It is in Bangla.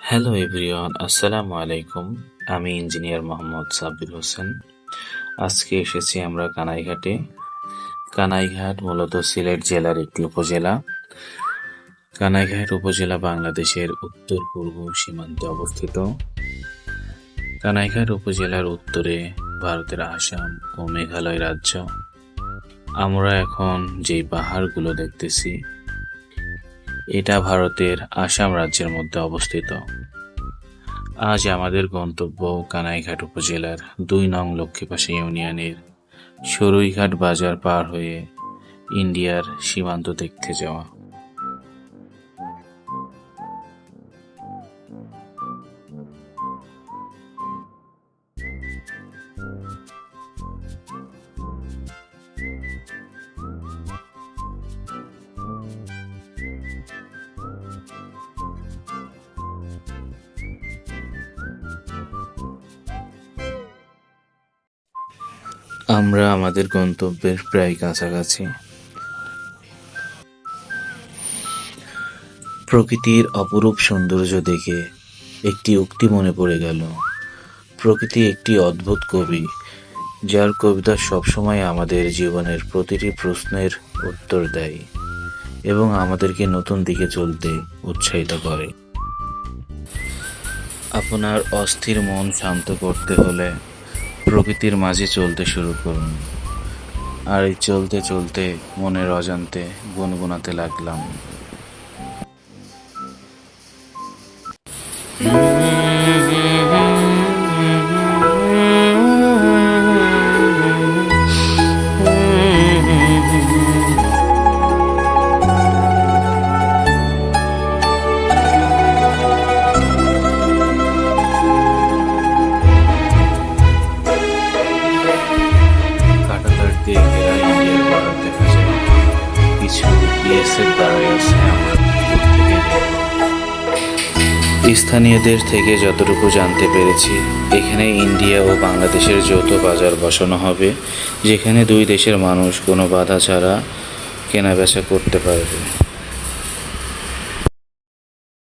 হ্যালো এভরিওয়ান, আসসালামু আলাইকুম। আমি ইঞ্জিনিয়ার মোহাম্মদ সাব্বির হোসেন। আজকে এসেছি আমরা কানাইঘাটে। কানাইঘাট মূলত সিলেট জেলার একটি উপজেলা। কানাইঘাট উপজেলা বাংলাদেশের উত্তর পূর্ব সীমান্তে অবস্থিত। কানাইঘাট উপজেলার উত্তরে ভারতের আসাম ও মেঘালয় রাজ্য। আমরা এখন যেই পাহাড়গুলো দেখতেছি, এটা ভারতের আসাম রাজ্যের মধ্যে অবস্থিত। আজ আমাদের গন্তব্য কানাইঘাট উপজেলার ২ নং লক্ষ্মীপাশা ইউনিয়নের সরুইঘাট বাজার পার হয়ে ইন্ডিয়ার সীমান্ত দেখতে যাওয়া। আমরা আমাদের গন্তব্যের প্রায় কাছাকাছি। প্রকৃতির অপরূপ সৌন্দর্য দেখে একটি উক্তি মনে পড়ে গেল। প্রকৃতি একটি অদ্ভুত কবি, যার কবিতা সবসময় আমাদের জীবনের প্রতিটি প্রশ্নের উত্তর দেয় এবং আমাদেরকে নতুন দিকে চলতে উৎসাহিত করে। আপনার অস্থির মন শান্ত করতে হলে প্রকৃতির মাঝে চলতে শুরু করুন। আর এই চলতে চলতে মনের অজান্তে গুনগুনাতে লাগলাম। কাঁটাতার দিয়ে ঘেরা ইন্ডিয়ার বর্ডার দেখা যায়। কিছু বিএসএফ দাঁড়ায় আছে আমরা দূর থেকে দেখি। স্থানীয়দের থেকে যতটুকু জানতে পেরেছি, এখানে ইন্ডিয়া ও বাংলাদেশের যৌথ বাজার বসানো হবে, যেখানে দুই দেশের মানুষ কোনো বাধা ছাড়া কেনাবেচা করতে পারবে।